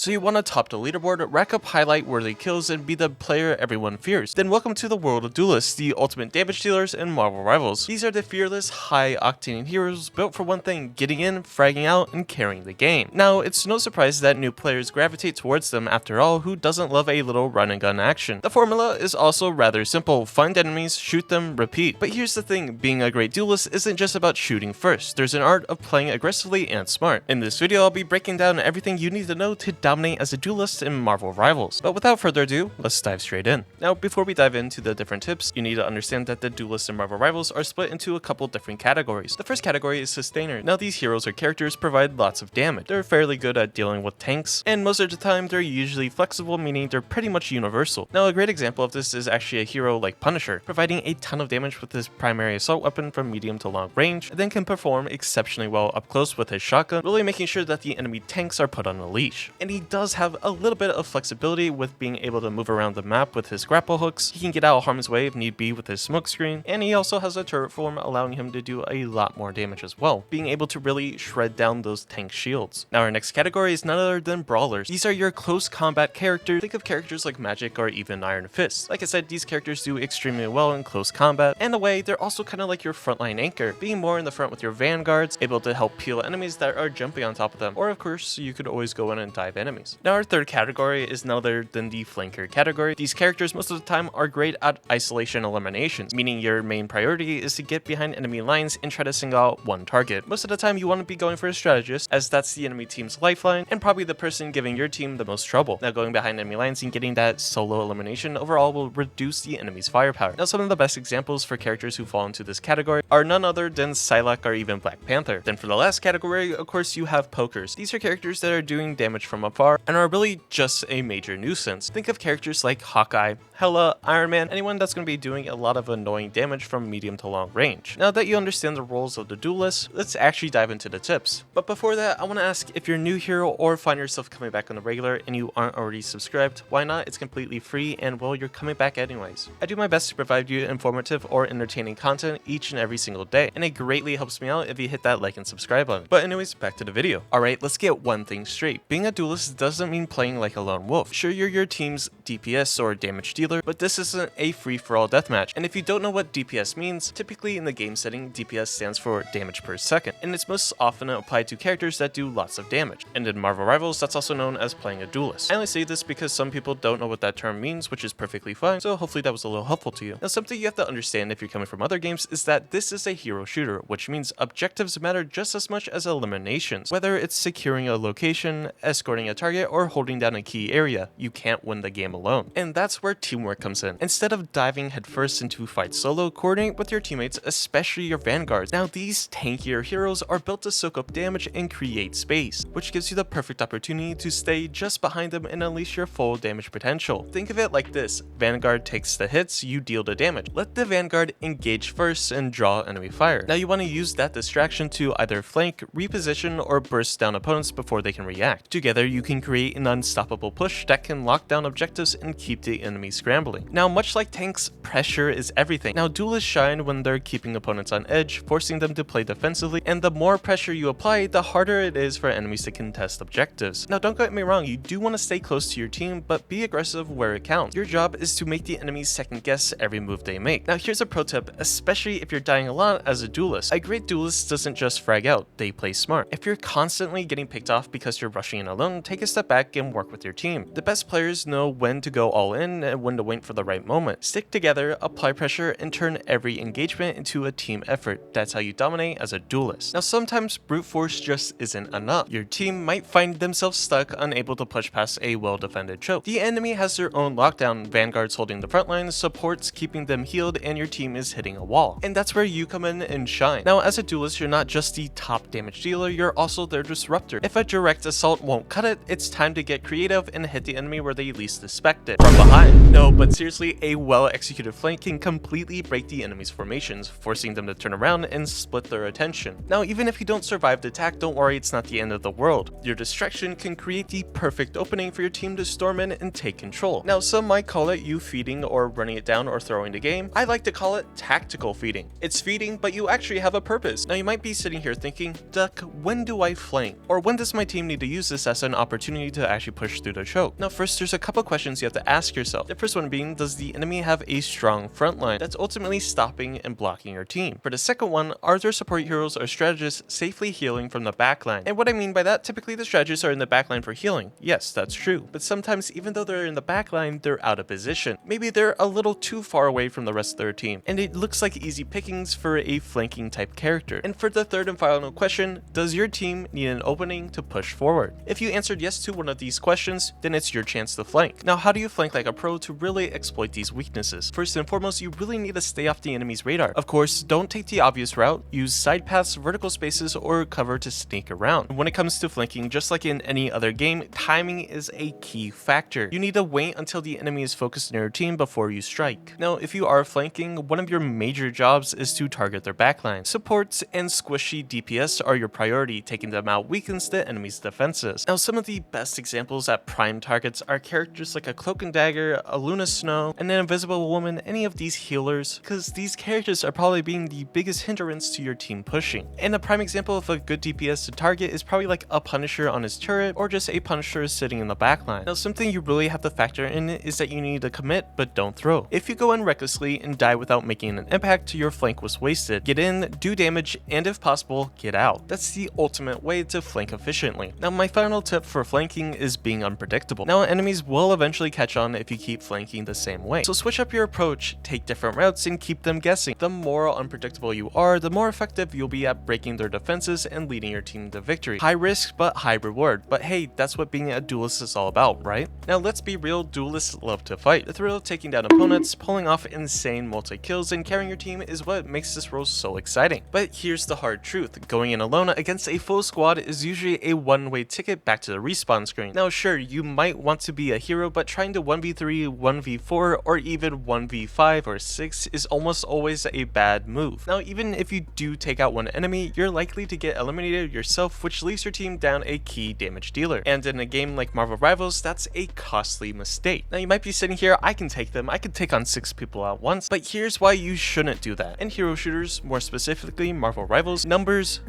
So you want to top the leaderboard, rack up highlight-worthy kills, and be the player everyone fears. Then welcome to the world of Duelists, the ultimate damage dealers in Marvelrivals. These are the fearless, high-octane heroes built for one thing: getting in, fragging out, and carrying the game. Now, it's no surprise that new players gravitate towards them. After all, who doesn't love a little run-and-gun action? The formula is also rather simple: find enemies, shoot them, repeat. But here's the thing: being a great duelist isn't just about shooting first. There's an art of playing aggressively and smart. In this video, I'll be breaking down everything you need to know to dominate as a duelist in Marvelrivals. But without further ado, let's dive straight in. Now, before we dive into the different tips, you need to understand that the duelists in Marvelrivals are split into a couple different categories. The first category is Sustainer. Now, these heroes or characters provide lots of damage. They're fairly good at dealing with tanks, and most of the time they're usually flexible, meaning they're pretty much universal. Now, a great example of this is actually a hero like Punisher, providing a ton of damage with his primary assault weapon from medium to long range, and then can perform exceptionally well up close with his shotgun, really making sure that the enemy tanks are put on a leash. And he does have a little bit of flexibility with being able to move around the map with his grapple hooks. He can get out of harm's way if need be with his smoke screen, and he also has a turret form allowing him to do a lot more damage as well, being able to really shred down those tank shields. Now, our next category is none other than Brawlers. These are your close combat characters. Think of characters like Magic or even Iron Fist. Like I said, these characters do extremely well in close combat, and in a way, they're also kind of like your frontline anchor, being more in the front with your vanguards, able to help peel enemies that are jumping on top of them, or of course, you could always go in and dive enemies. Now, our third category is none other than the flanker category. These characters most of the time are great at isolation eliminations, meaning your main priority is to get behind enemy lines and try to single out one target. Most of the time you want to be going for a strategist, as that's the enemy team's lifeline and probably the person giving your team the most trouble. Now, going behind enemy lines and getting that solo elimination overall will reduce the enemy's firepower. Now, some of the best examples for characters who fall into this category are none other than Psylocke or even Black Panther. Then for the last category, of course, you have pokers. These are characters that are doing damage from afar and are really just a major nuisance. Think of characters like Hawkeye, Hela, Iron Man, anyone that's going to be doing a lot of annoying damage from medium to long range. Now that you understand the roles of the duelist, let's actually dive into the tips. But before that, I want to ask, if you're new here or find yourself coming back on the regular and you aren't already subscribed, why not? It's completely free, and well, you're coming back anyways. I do my best to provide you informative or entertaining content each and every single day, and it greatly helps me out if you hit that like and subscribe button. But anyways, back to the video. Alright, let's get one thing straight. Being a duelist doesn't mean playing like a lone wolf. Sure, you're your team's DPS or damage dealer, but this isn't a free-for-all deathmatch. And if you don't know what DPS means, typically in the game setting, DPS stands for damage per second, and it's most often applied to characters that do lots of damage. And in Marvelrivals, that's also known as playing a duelist. I only say this because some people don't know what that term means, which is perfectly fine, so hopefully that was a little helpful to you. Now, something you have to understand if you're coming from other games is that this is a hero shooter, which means objectives matter just as much as eliminations. Whether it's securing a location, escorting a target, or holding down a key area, you can't win the game alone. And that's where teamwork comes in. Instead of diving headfirst into fight solo, coordinate with your teammates, especially your vanguards. Now, these tankier heroes are built to soak up damage and create space, which gives you the perfect opportunity to stay just behind them and unleash your full damage potential. Think of it like this: Vanguard takes the hits, you deal the damage. Let the Vanguard engage first and draw enemy fire. Now, you want to use that distraction to either flank, reposition, or burst down opponents before they can react. Together, you can create an unstoppable push that can lock down objectives and keep the enemy scrambling. Now, much like tanks, pressure is everything. Now, duelists shine when they're keeping opponents on edge, forcing them to play defensively, and the more pressure you apply, the harder it is for enemies to contest objectives. Now, don't get me wrong, you do want to stay close to your team, but be aggressive where it counts. Your job is to make the enemies second guess every move they make. Now, here's a pro tip, especially if you're dying a lot as a duelist. A great duelist doesn't just frag out, they play smart. If you're constantly getting picked off because you're rushing in alone, take a step back and work with your team. The best players know when to go all in and when to wait for the right moment. Stick together, apply pressure, and turn every engagement into a team effort. That's how you dominate as a duelist. Now, sometimes brute force just isn't enough. Your team might find themselves stuck, unable to push past a well-defended choke. The enemy has their own lockdown, vanguards holding the front lines, supports keeping them healed, and your team is hitting a wall. And that's where you come in and shine. Now, as a duelist, you're not just the top damage dealer, you're also their disruptor. If a direct assault won't cut it, it's time to get creative and hit the enemy where they least expect it, from behind. No, but seriously, a well-executed flank can completely break the enemy's formations, forcing them to turn around and split their attention. Now, even if you don't survive the attack, don't worry, it's not the end of the world. Your distraction can create the perfect opening for your team to storm in and take control. Now, some might call it you feeding or running it down or throwing the game. I like to call it tactical feeding. It's feeding, but you actually have a purpose. Now, you might be sitting here thinking, Duck, when do I flank? Or when does my team need to use this as an opportunity to actually push through the choke? Now, first, there's a couple questions you have to ask yourself. The first one being, does the enemy have a strong front line that's ultimately stopping and blocking your team? For the second one, are there support heroes or strategists safely healing from the backline? And what I mean by that, typically the strategists are in the backline for healing. Yes, that's true. But sometimes, even though they're in the backline, they're out of position. Maybe they're a little too far away from the rest of their team, and it looks like easy pickings for a flanking type character. And for the third and final question, does your team need an opening to push forward? If you answered yes to one of these questions, then it's your chance to flank. Now, how do you flank like a pro to really exploit these weaknesses? First and foremost, you really need to stay off the enemy's radar. Of course, don't take the obvious route. Use side paths, vertical spaces, or cover to sneak around. When it comes to flanking, just like in any other game, timing is a key factor. You need to wait until the enemy is focused on your team before you strike. Now, if you are flanking, one of your major jobs is to target their backline. Supports and squishy DPS are your priority. Taking them out weakens the enemy's defenses. Now, some of the best examples at prime targets are characters like a Cloak and Dagger, a Luna Snow, and an Invisible Woman, any of these healers, because these characters are probably being the biggest hindrance to your team pushing. And a prime example of a good DPS to target is probably like a Punisher on his turret, or just a Punisher sitting in the backline. Now, something you really have to factor in is that you need to commit, but don't throw. If you go in recklessly and die without making an impact, your flank was wasted. Get in, do damage, and if possible, get out. That's the ultimate way to flank efficiently. Now, my final tip for flanking is being unpredictable. Now, enemies will eventually catch on if you keep flanking the same way. So switch up your approach, take different routes, and keep them guessing. The more unpredictable you are, the more effective you'll be at breaking their defenses and leading your team to victory. High risk, but high reward. But hey, that's what being a duelist is all about, right? Now, let's be real, duelists love to fight. The thrill of taking down opponents, pulling off insane multi-kills, and carrying your team is what makes this role so exciting. But here's the hard truth. Going in alone against a full squad is usually a one-way ticket back to the respawn screen. Now, sure, you might want to be a hero, but trying to 1v3, 1v4, or even 1v5 or 6 is almost always a bad move. Now, even if you do take out one enemy, you're likely to get eliminated yourself, which leaves your team down a key damage dealer. And in a game like Marvelrivals, that's a costly mistake. Now, you might be sitting here, I can take them, I can take on 6 people at once, but here's why you shouldn't do that. In hero shooters, more specifically Marvelrivals, numbers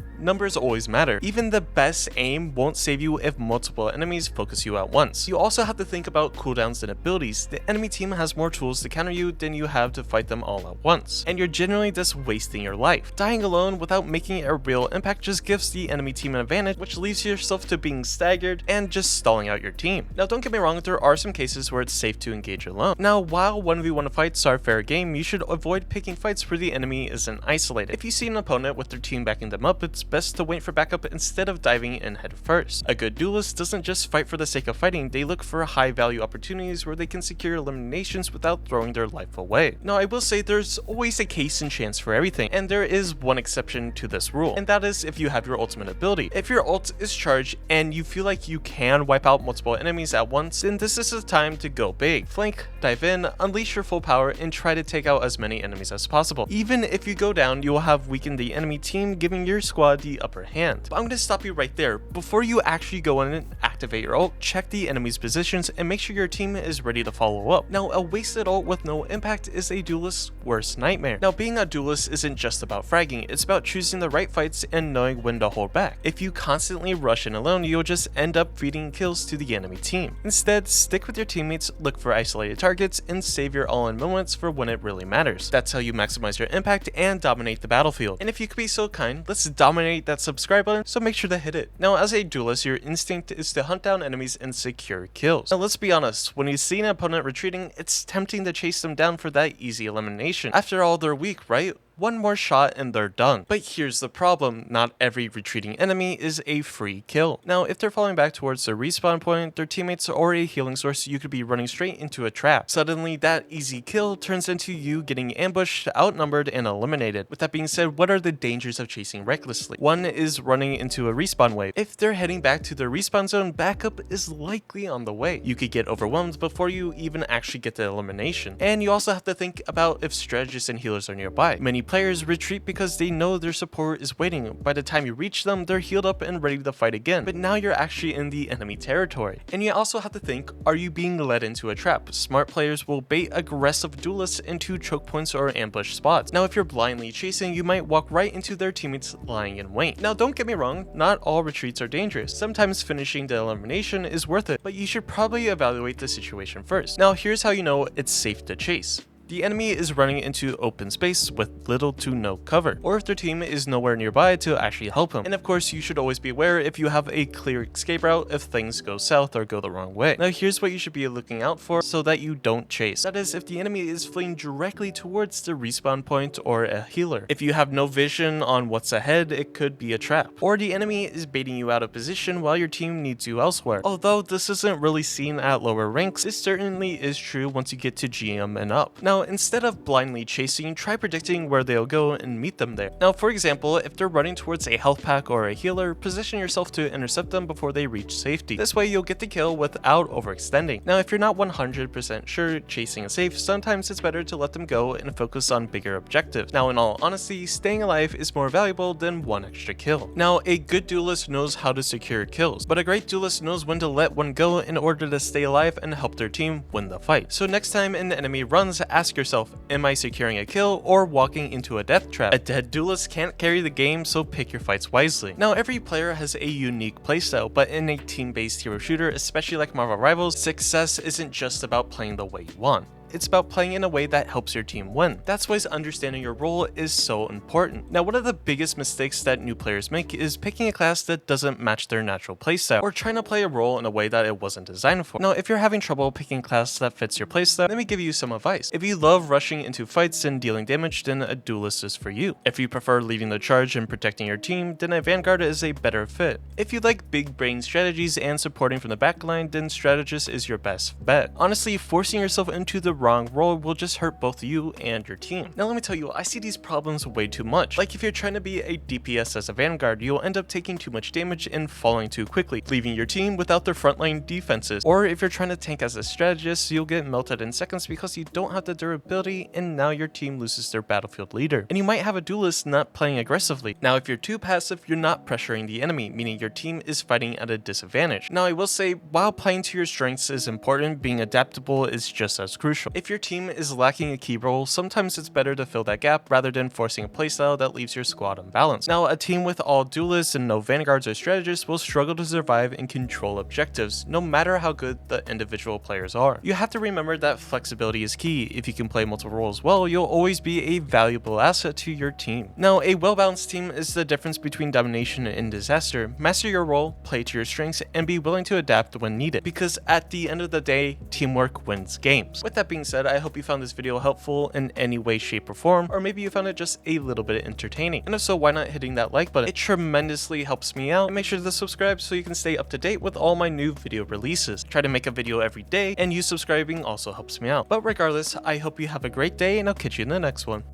always matter. Even the best aim won't save you if multiple enemies focus you at once. You also have to think about cooldowns and abilities. The enemy team has more tools to counter you than you have to fight them all at once, and you're generally just wasting your life. Dying alone without making a real impact just gives the enemy team an advantage, which leaves yourself to being staggered and just stalling out your team. Now, don't get me wrong, there are some cases where it's safe to engage alone. Now, while 1v1 fights are fair game, you should avoid picking fights where the enemy isn't isolated. If you see an opponent with their team backing them up, it's best to wait for backup instead of diving in head first. A good duelist doesn't just fight for the sake of fighting, they look for high value opportunities where they can secure eliminations without throwing their life away. Now, I will say there's always a case and chance for everything, and there is one exception to this rule, and that is if you have your ultimate ability. If your ult is charged and you feel like you can wipe out multiple enemies at once, then this is the time to go big. Flank, dive in, unleash your full power, and try to take out as many enemies as possible. Even if you go down, you will have weakened the enemy team, giving your squad the upper hand. But I'm going to stop you right there. Before you actually go in and activate your ult, check the enemy's positions and make sure your team is ready to follow up. Now, a wasted ult with no impact is a duelist's worst nightmare. Now, being a duelist isn't just about fragging, it's about choosing the right fights and knowing when to hold back. If you constantly rush in alone, you'll just end up feeding kills to the enemy team. Instead, stick with your teammates, look for isolated targets, and save your all-in moments for when it really matters. That's how you maximize your impact and dominate the battlefield. And if you could be so kind, let's dominate that subscribe button, so make sure to hit it. Now, as a duelist, your instinct is to hunt down enemies and secure kills. Now, let's be honest, when you see an opponent retreating, it's tempting to chase them down for that easy elimination. After all, they're weak, right? One more shot and they're done. But here's the problem, not every retreating enemy is a free kill. Now, if they're falling back towards their respawn point, their teammates, or a healing source, you could be running straight into a trap. Suddenly, that easy kill turns into you getting ambushed, outnumbered, and eliminated. With that being said, what are the dangers of chasing recklessly? One is running into a respawn wave. If they're heading back to their respawn zone, backup is likely on the way. You could get overwhelmed before you even actually get the elimination. And you also have to think about if strategists and healers are nearby. Many players retreat because they know their support is waiting. By the time you reach them, they're healed up and ready to fight again. But now you're actually in the enemy territory. And you also have to think, are you being led into a trap? Smart players will bait aggressive duelists into choke points or ambush spots. Now, if you're blindly chasing, you might walk right into their teammates lying in wait. Now, don't get me wrong, not all retreats are dangerous. Sometimes finishing the elimination is worth it, but you should probably evaluate the situation first. Now, here's how you know it's safe to chase. The enemy is running into open space with little to no cover, or if their team is nowhere nearby to actually help them. And of course, you should always be aware if you have a clear escape route if things go south or go the wrong way. Now, here's what you should be looking out for so that you don't chase. That is, if the enemy is fleeing directly towards the respawn point or a healer. If you have no vision on what's ahead, it could be a trap. Or the enemy is baiting you out of position while your team needs you elsewhere. Although this isn't really seen at lower ranks, it certainly is true once you get to GM and up. Now, instead of blindly chasing, try predicting where they'll go and meet them there. Now, for example, if they're running towards a health pack or a healer, position yourself to intercept them before they reach safety. This way, you'll get the kill without overextending. Now, if you're not 100% sure chasing is safe, sometimes it's better to let them go and focus on bigger objectives. Now, in all honesty, staying alive is more valuable than one extra kill. Now, a good duelist knows how to secure kills, but a great duelist knows when to let one go in order to stay alive and help their team win the fight. So next time an enemy runs, ask yourself, am I securing a kill or walking into a death trap? A dead duelist can't carry the game, so pick your fights wisely. Now, every player has a unique playstyle, but in a team-based hero shooter, especially like Marvelrivals, success isn't just about playing the way you want. It's about playing in a way that helps your team win. That's why understanding your role is so important. Now, one of the biggest mistakes that new players make is picking a class that doesn't match their natural playstyle, or trying to play a role in a way that it wasn't designed for. Now, if you're having trouble picking a class that fits your playstyle, let me give you some advice. If you love rushing into fights and dealing damage, then a duelist is for you. If you prefer leading the charge and protecting your team, then a vanguard is a better fit. If you like big brain strategies and supporting from the backline, then strategist is your best bet. Honestly, forcing yourself into the wrong role will just hurt both you and your team. Now, let me tell you, I see these problems way too much. Like, if you're trying to be a DPS as a vanguard, you'll end up taking too much damage and falling too quickly, leaving your team without their frontline defenses. Or if you're trying to tank as a strategist, you'll get melted in seconds because you don't have the durability, and now your team loses their battlefield leader. And you might have a duelist not playing aggressively. Now, if you're too passive, you're not pressuring the enemy, meaning your team is fighting at a disadvantage. Now, I will say, while playing to your strengths is important, being adaptable is just as crucial. If your team is lacking a key role, sometimes it's better to fill that gap rather than forcing a playstyle that leaves your squad unbalanced. Now, a team with all duelists and no vanguards or strategists will struggle to survive and control objectives, no matter how good the individual players are. You have to remember that flexibility is key. If you can play multiple roles well, you'll always be a valuable asset to your team. Now, a well-balanced team is the difference between domination and disaster. Master your role, play to your strengths, and be willing to adapt when needed, because at the end of the day, teamwork wins games. With that being said, I hope you found this video helpful in any way, shape, or form, or maybe you found it just a little bit entertaining. And if so, why not hitting that like button? It tremendously helps me out, and make sure to subscribe so you can stay up to date with all my new video releases. Try to make a video every day, and you subscribing also helps me out. But regardless, I hope you have a great day, and I'll catch you in the next one.